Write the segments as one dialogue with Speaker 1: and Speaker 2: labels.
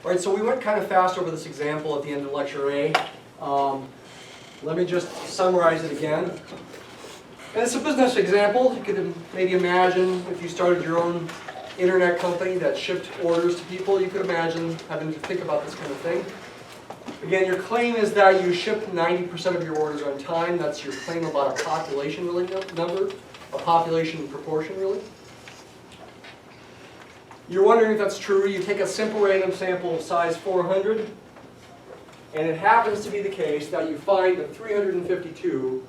Speaker 1: All right, so we went kind of fast over this example at the end of lecture A. Let me just summarize it again. And it's a business example. You could maybe imagine if you started your own internet company that shipped orders to people, you could imagine having to think about this kind of thing. Again, your claim is that you ship 90% of your orders on time. That's your claim about a population number, a population proportion really. You're wondering if that's true. You take a simple random sample of size 400, and it happens to be the case that you find that 352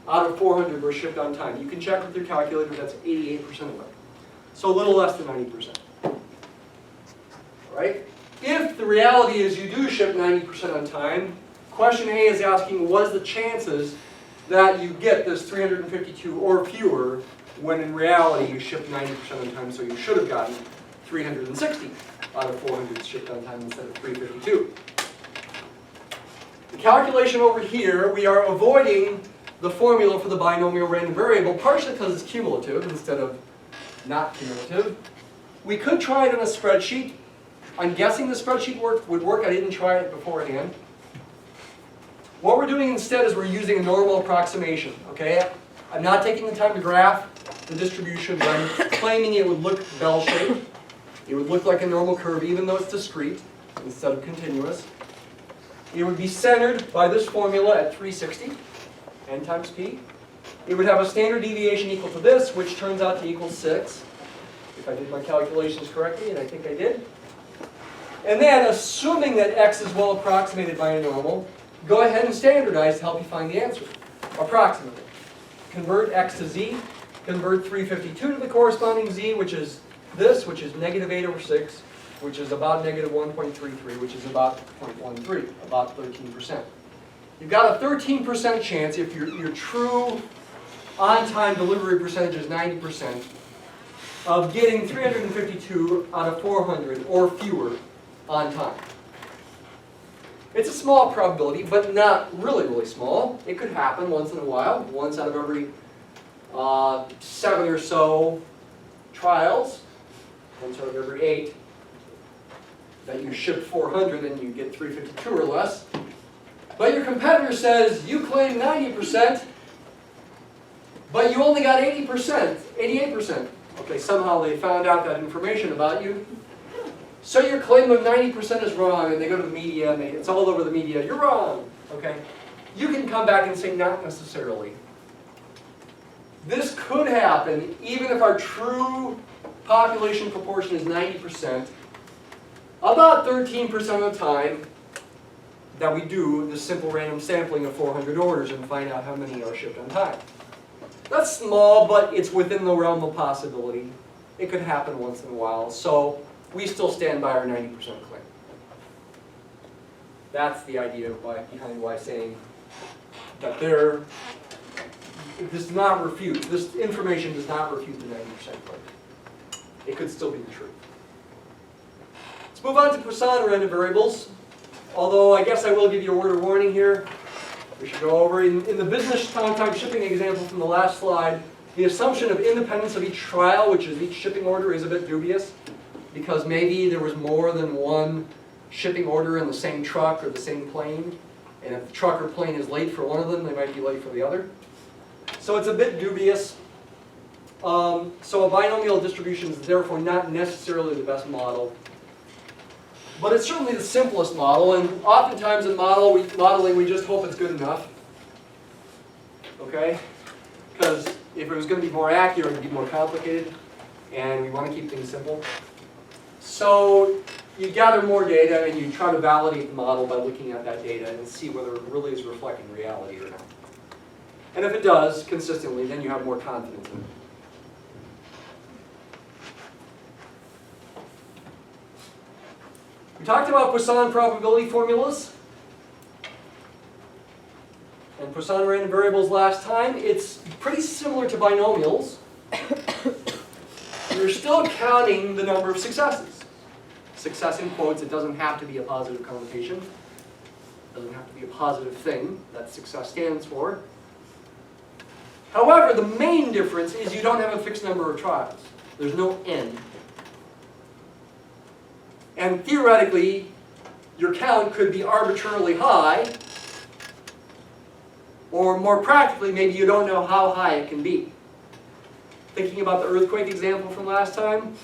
Speaker 1: out of 400 were shipped on time. You can check with your calculator, that's 88% of them. So a little less than 90%. All right? If the reality is you do ship 90% on time, question A is asking what is the chances that you get this 352 or fewer when in reality you shipped 90% on time, so you should have gotten 360 out of 400 shipped on time instead of 352. The calculation over here, we are avoiding the formula for the binomial random variable, partially because it's cumulative instead of not cumulative. We could try it in a spreadsheet. I'm guessing the spreadsheet would work. I didn't try it beforehand. What we're doing instead is we're using a normal approximation. Okay? I'm not taking the time to graph the distribution, but I'm claiming it would look bell-shaped. It would look like a normal curve, even though it's discrete instead of continuous. It would be centered by this formula at 360, n times p. It would have a standard deviation equal to this, which turns out to equal 6, if I did my calculations correctly, and I think I did. And then, assuming that x is well approximated by a normal, go ahead and standardize to help you find the answer. Approximately. Convert x to z, convert 352 to the corresponding z, which is this, which is negative 8 over 6, which is about negative 1.33, which is about 0.13, about 13%. You've got a 13% chance, if your true on-time delivery percentage is 90%, of getting 352 out of 400 or fewer on time. It's a small probability, but not really, really small. It could happen once in a while, once out of every 7 or so trials, once out of every 8, that you ship 400 and you get 352 or less. But your competitor says you claim 90%, but you only got 80%, 88%. Okay, somehow they found out that information about you. So your claim of 90% is wrong, and they go to the media, and it's all over the media. You're wrong. Okay, you can come back and say not necessarily. This could happen even if our true population proportion is 90%. About 13% of the time that we do the simple random sampling of 400 orders and find out how many are shipped on time. That's small, but it's within the realm of possibility. It could happen once in a while, so we still stand by our 90% claim. That's the idea behind why saying that this does not refute, this information does not refute the 90% claim. It could still be the truth. Let's move on to Poisson random variables. Although I guess I will give you a word of warning here. We should go over in the business on-time shipping example from the last slide, the assumption of independence of each trial, which is each shipping order, is a bit dubious, because maybe there was more than one shipping order in the same truck or the same plane, and if the truck or plane is late for one of them, they might be late for the other. So it's a bit dubious. So a binomial distribution is therefore not necessarily the best model. But it's certainly the simplest model, and oftentimes in modeling we just hope it's good enough. Okay? Because if it was going to be more accurate, it would be more complicated, and we want to keep things simple. So you gather more data and you try to validate the model by looking at that data and see whether it really is reflecting reality or not. And if it does consistently, then you have more confidence in it. We talked about Poisson probability formulas and Poisson random variables last time. It's pretty similar to binomials. You're still counting the number of successes. Success in quotes, it doesn't have to be a positive connotation. It doesn't have to be a positive thing that success stands for. However, the main difference is you don't have a fixed number of trials. There's no n. And theoretically, your count could be arbitrarily high, or more practically, maybe you don't know how high it can be. Thinking about the earthquake example from last time,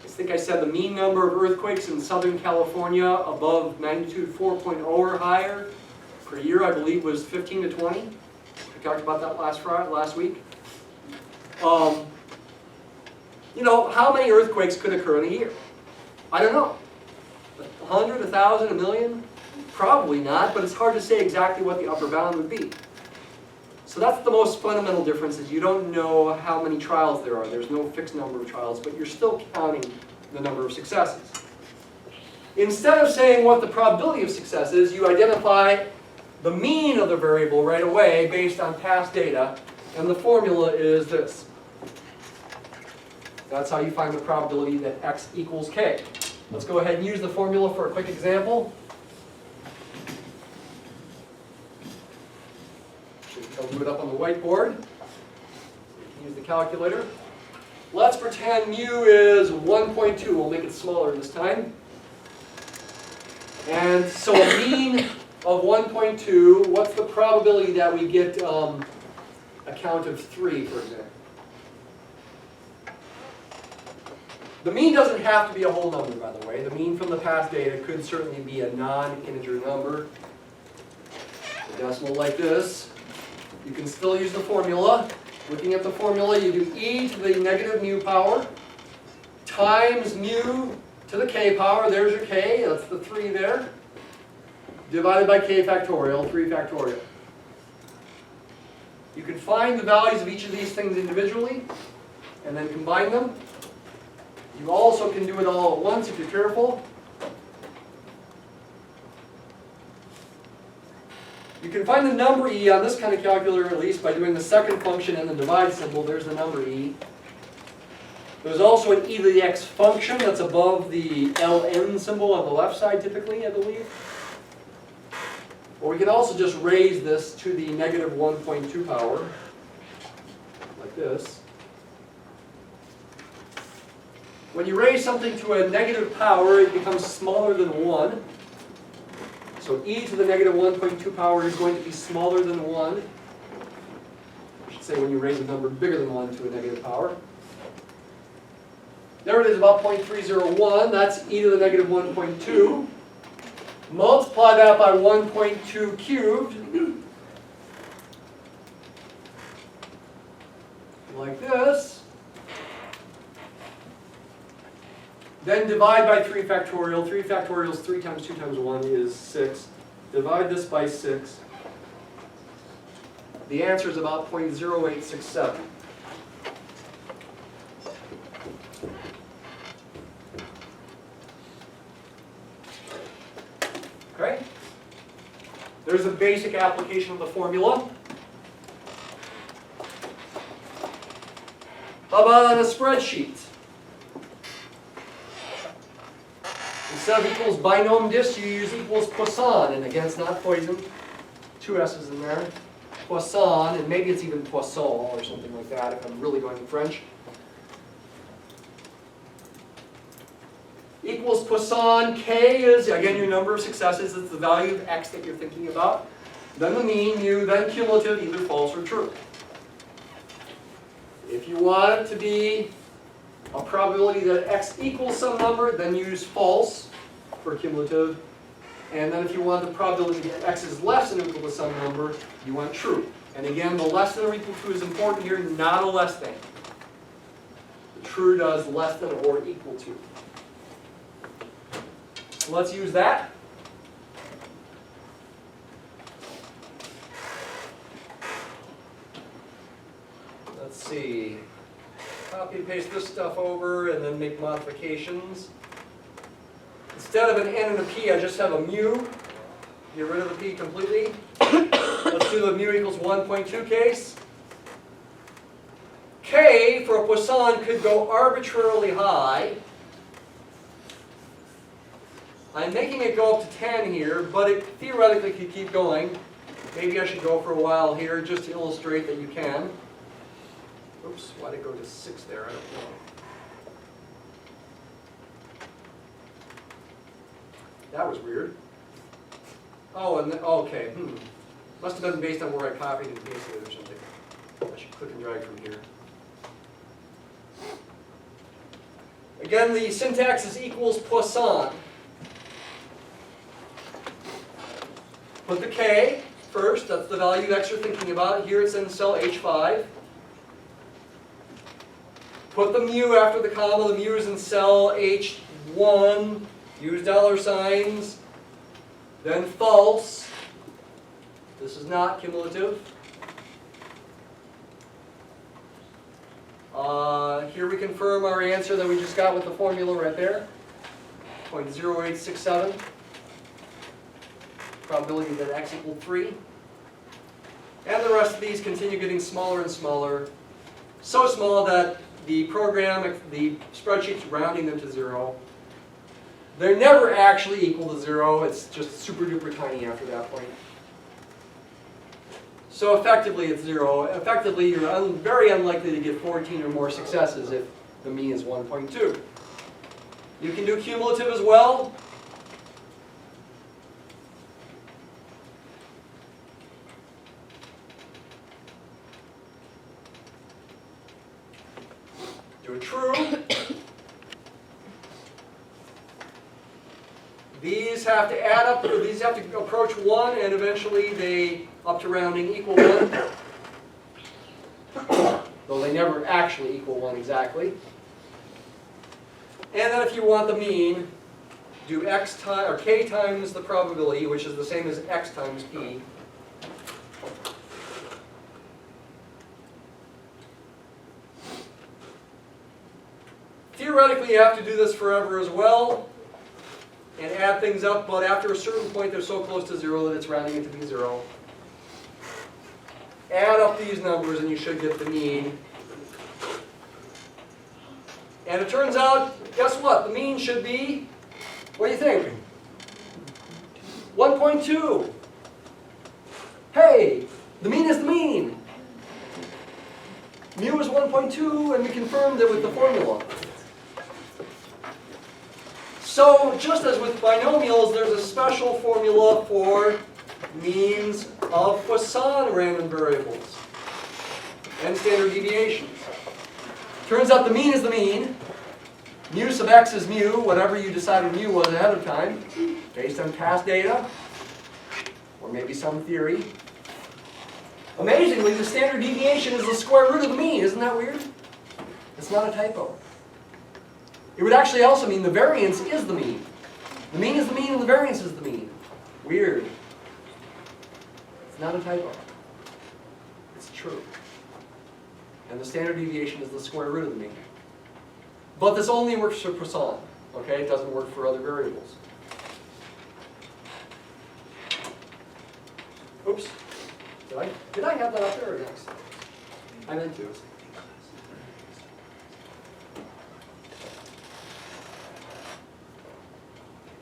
Speaker 1: I think I said the mean number of earthquakes in Southern California above magnitude 4.0 or higher per year, I believe, was 15 to 20. We talked about that last week. You know, how many earthquakes could occur in a year? I don't know. 100, 1,000, 1,000,000? Probably not, but it's hard to say exactly what the upper bound would be. So that's the most fundamental difference, is you don't know how many trials there are. There's no fixed number of trials, but you're still counting the number of successes. Instead of saying what the probability of success is, you identify the mean of the variable right away based on past data, and the formula is this. That's how you find the probability that x equals k. Let's go ahead and use the formula for a quick example. I'll do it up on the whiteboard. You can use the calculator. Let's pretend mu is 1.2. We'll make it smaller this time. And so a mean of 1.2, what's the probability that we get a count of 3, for example? The mean doesn't have to be a whole number, by the way. The mean from the past data could certainly be a non-integer number. A decimal like this. You can still use the formula. Looking at the formula, you do e to the negative mu power times mu to the k power. There's your k. That's the 3 there. Divided by k factorial, 3 factorial. You can find the values of each of these things individually and then combine them. You also can do it all at once if you're careful. You can find the number e on this kind of calculator, at least, by doing the second function and the divide symbol. There's the number e. There's also an e to the x function that's above the ln symbol on the left side, typically, I believe. Or we can also just raise this to the negative 1.2 power, like this. When you raise something to a negative power, it becomes smaller than 1. So e to the negative 1.2 power is going to be smaller than 1. I should say when you raise a number bigger than 1 to a negative power. There it is, about 0.301. That's e to the negative 1.2. Multiply that by 1.2 cubed. Like this. Then divide by 3 factorial. 3 factorial is 3 times 2 times 1 is 6. Divide this by 6. The answer is about 0.0867. Okay? There's a basic application of the formula. How about on a spreadsheet? Instead of equals binom dis, you use equals Poisson, and again, it's not Poisson. 2 S's in there. Poisson, and maybe it's even Poisson or something like that if I'm really going French. Equals Poisson, k is, again, your number of successes. It's the value of x that you're thinking about. Then the mean, mu, then cumulative, either false or true. If you want it to be a probability that x equals some number, then use false for cumulative. And then if you want the probability that x is less than or equal to some number, you want true. And again, the less than or equal to is important here, not a less than. The true does less than or equal to. So let's use that. Let's see. Copy and paste this stuff over and then make modifications. Instead of an n and a p, I just have a mu. Get rid of the p completely. Let's do the mu equals 1.2 case. K for a Poisson could go arbitrarily high. I'm making it go up to 10 here, but it theoretically could keep going. Maybe I should go for a while here just to illustrate that you can. Oops, why did it go to 6 there? I don't know. That was weird. Oh, and okay. Must have been based on where I copied and pasted it or something. I should click and drag from here. Again, the syntax is equals Poisson. Put the K first. That's the value X you're thinking about. Here it's in cell H5. Put the mu after the comma. The mu is in cell H1. Use dollar signs. Then false. This is not cumulative. Here we confirm our answer that we just got with the formula right there. 0.0867. Probability that X equaled 3. And the rest of these continue getting smaller and smaller. So small that the spreadsheet's rounding them to 0. They're never actually equal to 0. It's just super duper tiny after that point. So effectively it's 0. Effectively you're very unlikely to get 14 or more successes if the mean is 1.2. You can do cumulative as well. Do a true. These have to add up, or these have to approach 1, and eventually they, up to rounding, equal 1. Though they never actually equal 1 exactly. And then if you want the mean, do x times, or k times the probability, which is the same as x times p. Theoretically, you have to do this forever as well, and add things up, but after a certain point, they're so close to 0 that it's rounding it to be 0. Add up these numbers, and you should get the mean. And it turns out, guess what? The mean should be, what do you think? 1.2. Hey, the mean is the mean. Mu is 1.2, and we confirmed it with the formula. So, just as with binomials, there's a special formula for means of Poisson random variables and standard deviations. Turns out the mean is the mean. Mu sub x is mu, whatever you decided mu was ahead of time, based on past data, or maybe some theory. Amazingly, the standard deviation is the square root of the mean. Isn't that weird? It's not a typo. It would actually also mean the variance is the mean. The mean is the mean and the variance is the mean. Weird. It's not a typo. It's true. And the standard deviation is the square root of the mean. But this only works for Poisson. Okay? It doesn't work for other variables. Oops. Did I have that up there or next? I meant to.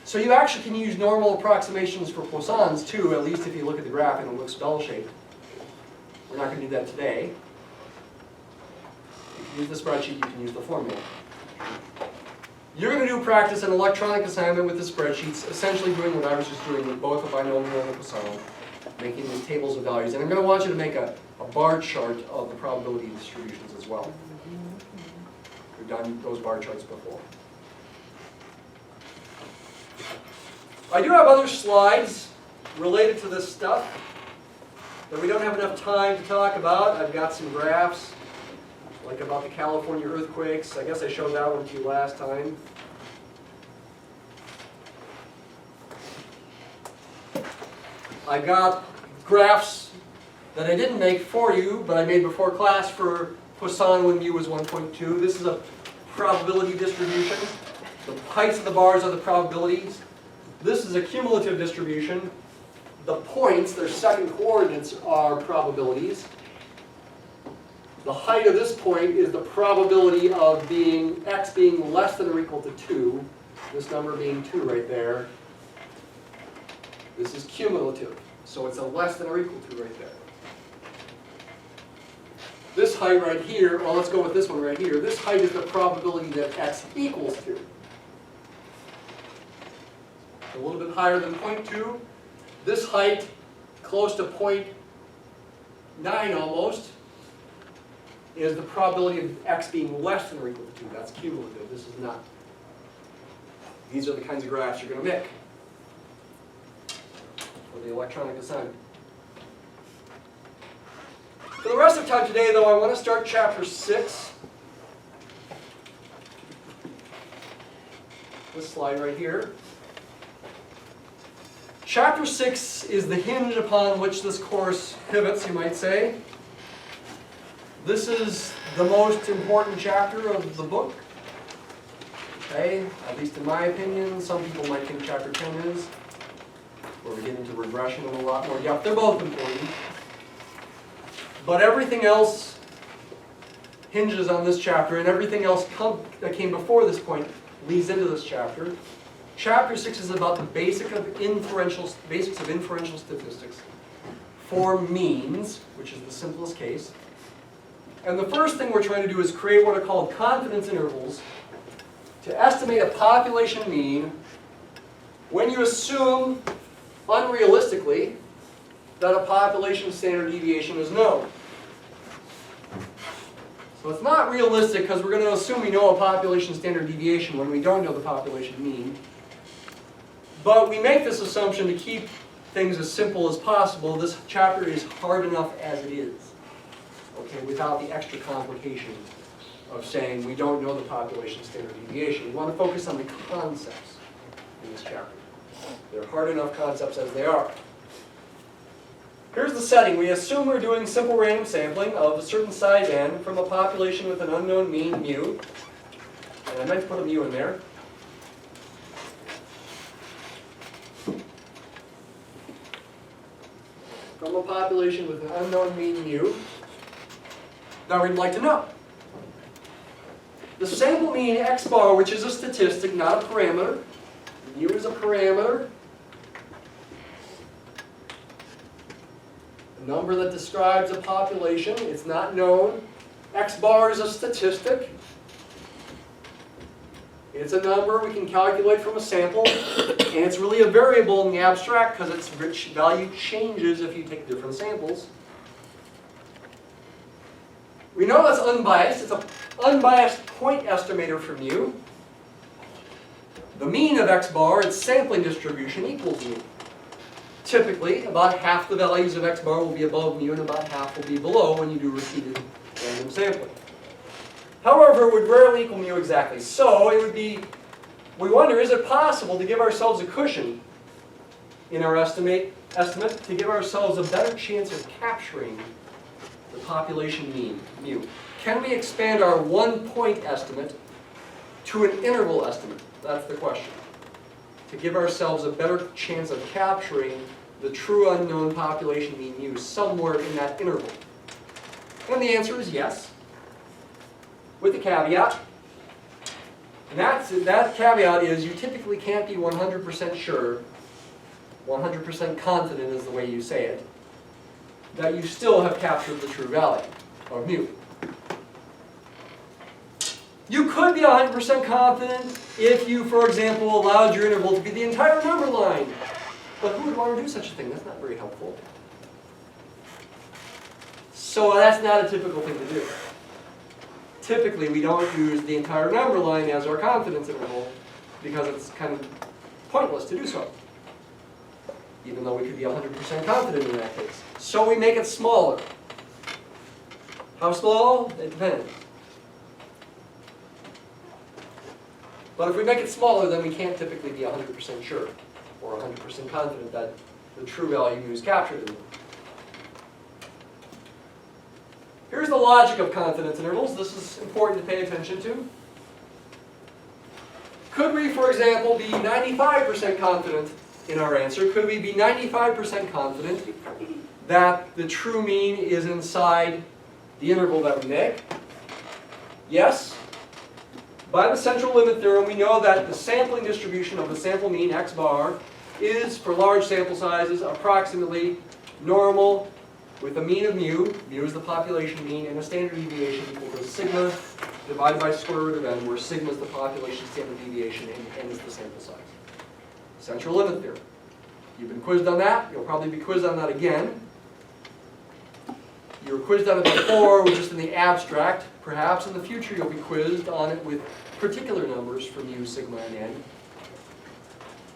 Speaker 1: So you actually can use normal approximations for Poissons too, at least if you look at the graph and it looks bell-shaped. We're not going to do that today. You can use the spreadsheet, you can use the formula. You're going to do practice an electronic assignment with the spreadsheets, essentially doing what I was just doing with both a binomial and a Poisson, making these tables of values. And I'm going to want you to make a bar chart of the probability distributions as well. We've done those bar charts before. I do have other slides related to this stuff that we don't have enough time to talk about. I've got some graphs, like about the California earthquakes. I guess I showed that one to you last time. I got graphs that I didn't make for you, but I made before class for Poisson when mu was 1.2. This is a probability distribution. The heights of the bars are the probabilities. This is a cumulative distribution. The points, their second coordinates, are probabilities. The height of this point is the probability of x being less than or equal to 2. This number being 2 right there. This is cumulative, so it's a less than or equal to right there. This height right here, well, let's go with this one right here. This height is the probability that x equals 2. a little bit higher than 0.2. This height, close to 0.9 almost, is the probability of x being less than or equal to 2. That's cumulative. This is not. These are the kinds of graphs you're going to make for the electronic assignment. For the rest of time today, though, I want to start chapter 6. This slide right here. Chapter 6 is the hinge upon which this course pivots, you might say. This is the most important chapter of the book. Okay, at least in my opinion. Some people might think chapter 10 is, where we get into regression in a lot more depth. They're both important. But everything else hinges on this chapter, and everything else that came before this point leads into this chapter. Chapter 6 is about the basics of inferential statistics for means, which is the simplest case. And the first thing we're trying to do is create what are called confidence intervals to estimate a population mean when you assume, unrealistically, that a population standard deviation is known. So it's not realistic because we're going to assume we know a population standard deviation when we don't know the population mean. But we make this assumption to keep things as simple as possible. This chapter is hard enough as it is, okay, without the extra complication of saying we don't know the population standard deviation. We want to focus on the concepts in this chapter. They're hard enough concepts as they are. Here's the setting. We assume we're doing simple random sampling of a certain size n from a population with an unknown mean mu. And I meant to put a mu in there. From a population with an unknown mean mu. Now we'd like to know the sample mean x bar, which is a statistic, not a parameter. Mu is a parameter. A number that describes a population. It's not known. X bar is a statistic. It's a number we can calculate from a sample. And it's really a variable in the abstract because its value changes if you take different samples. We know that's unbiased. It's an unbiased point estimator for mu. The mean of x bar, its sampling distribution, equals mu. Typically, about half the values of x bar will be above mu and about half will be below when you do repeated random sampling. However, it would rarely equal mu exactly. So it would be, we wonder, is it possible to give ourselves a cushion in our estimate to give ourselves a better chance of capturing the population mean, mu? Can we expand our 1 point estimate to an interval estimate? That's the question. To give ourselves a better chance of capturing the true unknown population mean mu somewhere in that interval. And the answer is yes, with a caveat. And that caveat is you typically can't be 100% sure, 100% confident is the way you say it, that you still have captured the true value of mu. You could be 100% confident if you, for example, allowed your interval to be the entire number line. But who would want to do such a thing? That's not very helpful. So that's not a typical thing to do. Typically, we don't use the entire number line as our confidence interval because it's kind of pointless to do so, even though we could be 100% confident in that case. So we make it smaller. How small? It depends. But if we make it smaller, then we can't typically be 100% sure or 100% confident that the true value is captured in them. Here's the logic of confidence intervals. This is important to pay attention to. Could we, for example, be 95% confident in our answer? Could we be 95% confident that the true mean is inside the interval that we make? Yes. By the Central Limit Theorem, we know that the sampling distribution of the sample mean, x bar, is, for large sample sizes, approximately normal with a mean of mu. Mu is the population mean, and a standard deviation equal to sigma divided by square root of n, where sigma is the population standard deviation and n is the sample size. Central Limit Theorem. You've been quizzed on that. You'll probably be quizzed on that again. You were quizzed on it before, just in the abstract. Perhaps in the future you'll be quizzed on it with particular numbers for mu, sigma, and n.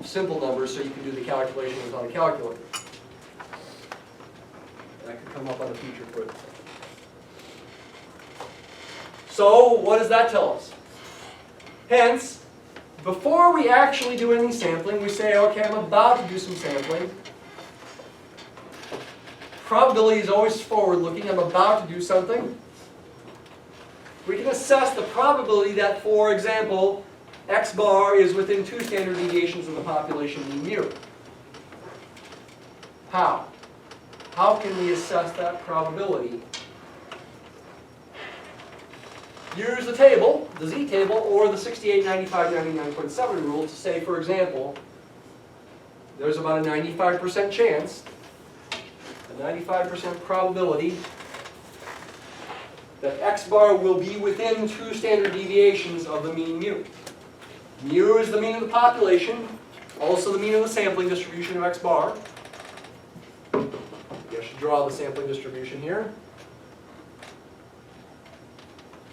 Speaker 1: Simple numbers so you can do the calculation without a calculator. That could come up on a future quiz. So what does that tell us? Hence, before we actually do any sampling, we say, okay, I'm about to do some sampling. Probability is always forward-looking. I'm about to do something. We can assess the probability that, for example, x bar is within 2 standard deviations of the population mean mu. How? How can we assess that probability? Use the table, the z-table, or the 68, 95, 99.7 rule to say, for example, there's about a 95% chance, a 95% probability that x bar will be within 2 standard deviations of the mean mu. Mu is the mean of the population, also the mean of the sampling distribution of x bar. I should draw the sampling distribution here.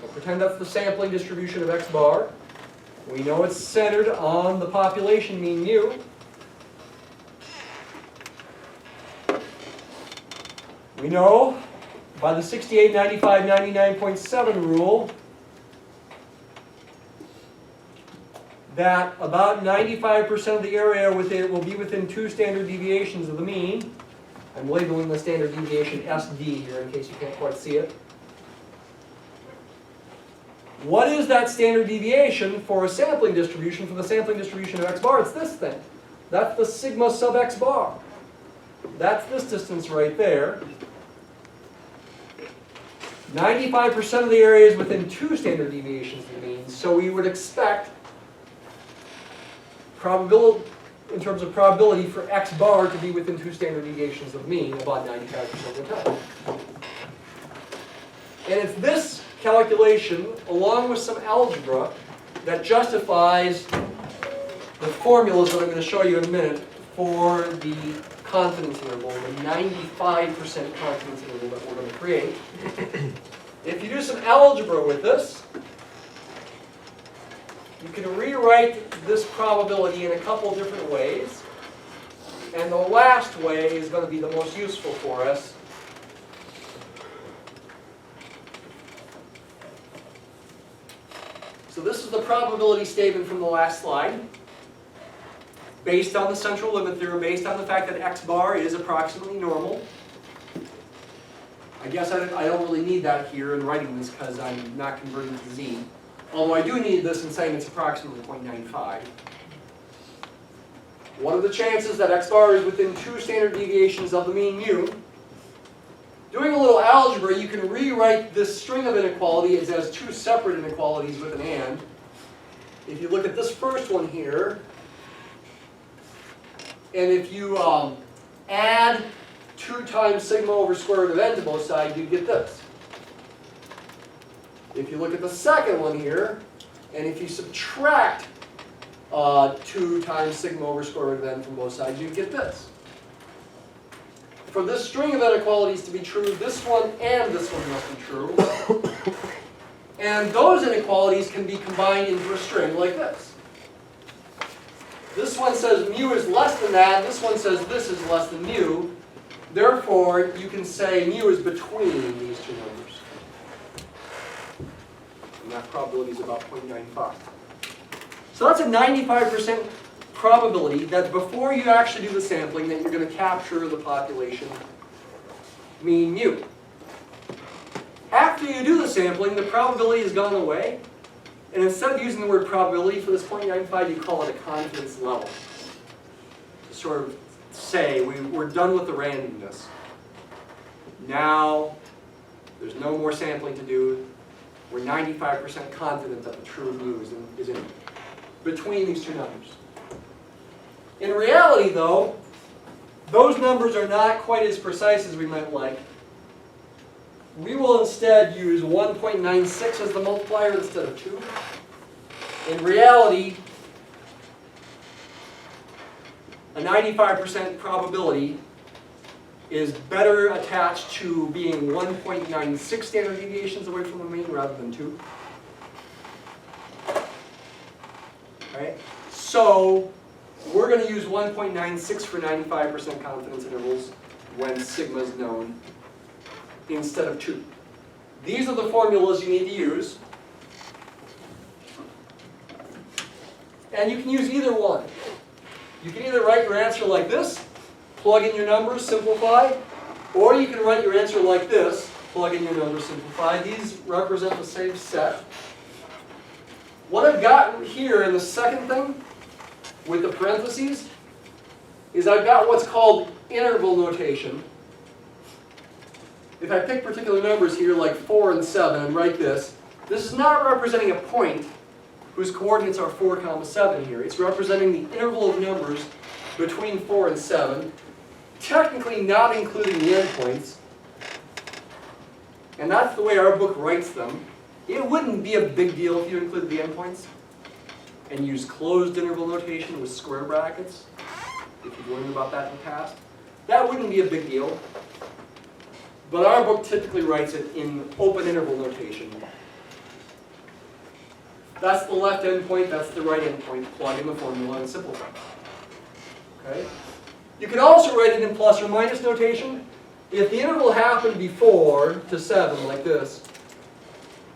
Speaker 1: We'll pretend that's the sampling distribution of x bar. We know it's centered on the population mean mu. We know by the 68, 95, 99.7 rule that about 95% of the area within will be within 2 standard deviations of the mean. I'm labeling the standard deviation SD here in case you can't quite see it. What is that standard deviation for a sampling distribution, for the sampling distribution of x bar? It's this thing. That's the sigma sub x bar. That's this distance right there. 95% of the area is within 2 standard deviations of the mean, so we would expect probability, in terms of probability, for x bar to be within 2 standard deviations of the mean about 95% of the time. And it's this calculation, along with some algebra, that justifies the formulas that I'm going to show you in a minute for the confidence interval, the 95% confidence interval that we're going to create. If you do some algebra with this, you can rewrite this probability in a couple different ways. And the last way is going to be the most useful for us. So this is the probability statement from the last slide. Based on the central limit theorem, based on the fact that x bar is approximately normal. I guess I don't really need that here in writing this because I'm not converting to z. Although I do need this in saying it's approximately 0.95. What are the chances that x bar is within 2 standard deviations of the mean mu? Doing a little algebra, you can rewrite this string of inequalities as 2 separate inequalities with an and. If you look at this first one here, and if you add 2 times sigma over square root of n to both sides, you get this. If you look at the second one here, and if you subtract 2 times sigma over square root of n from both sides, you get this. For this string of inequalities to be true, this one and this one must be true. And those inequalities can be combined into a string like this. This one says mu is less than that, this one says this is less than mu. Therefore, you can say mu is between these 2 numbers. And that probability is about 0.95. So that's a 95% probability that before you actually do the sampling that you're going to capture the population mean mu. After you do the sampling, the probability has gone away. And instead of using the word probability for this 0.95, you call it a confidence level. To sort of say we're done with the randomness. Now, there's no more sampling to do. We're 95% confident that the true mu is in between these 2 numbers. In reality, though, those numbers are not quite as precise as we might like. We will instead use 1.96 as the multiplier instead of 2. In reality, a 95% probability is better attached to being 1.96 standard deviations away from the mean rather than 2. Right? So we're going to use 1.96 for 95% confidence intervals when sigma is known instead of 2. These are the formulas you need to use. And you can use either one. You can either write your answer like this, plug in your numbers, simplify, or you can write your answer like this, plug in your numbers, simplify. These represent the same set. What I've got here in the second thing, with the parentheses, is I've got what's called interval notation. If I pick particular numbers here, like 4 and 7, and write this, this is not representing a point whose coordinates are 4, 7 here. It's representing the interval of numbers between 4 and 7, technically not including the endpoints. And that's the way our book writes them. It wouldn't be a big deal if you included the endpoints and used closed interval notation with square brackets, if you've learned about that in the past. That wouldn't be a big deal. But our book typically writes it in open interval notation. That's the left endpoint, that's the right endpoint. Plug in the formula and simplify. Okay? You can also write it in plus or minus notation. If the interval happened before to 7, like this,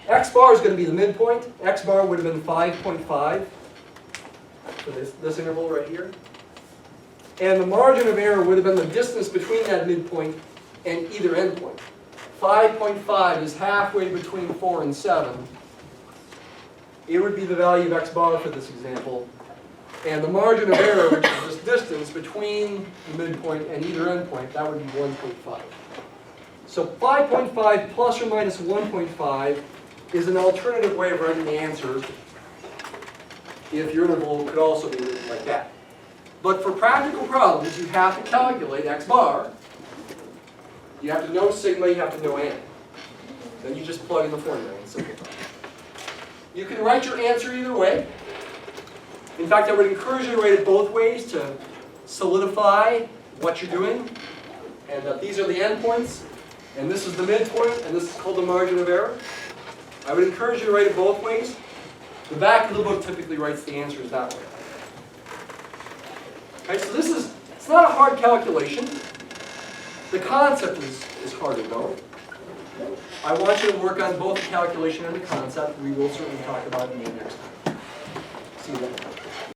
Speaker 1: x bar is going to be the midpoint. X bar would have been 5.5 for this interval right here. And the margin of error would have been the distance between that midpoint and either endpoint. 5.5 is halfway between 4 and 7. It would be the value of x bar for this example. And the margin of error, which is this distance between the midpoint and either endpoint, that would be 1.5. So 5.5 plus or minus 1.5 is an alternative way of writing the answer if your interval could also be written like that. But for practical problems, you have to calculate x bar. You have to know sigma, you have to know n. Then you just plug in the formula and simplify. You can write your answer either way. In fact, I would encourage you to write it both ways to solidify what you're doing. And that these are the endpoints, and this is the midpoint, and this is called the margin of error. I would encourage you to write it both ways. The back of the book typically writes the answers that way. Okay, so it's not a hard calculation. The concept is harder though. I want you to work on both the calculation and the concept. We will certainly talk about it in the next time. See you then.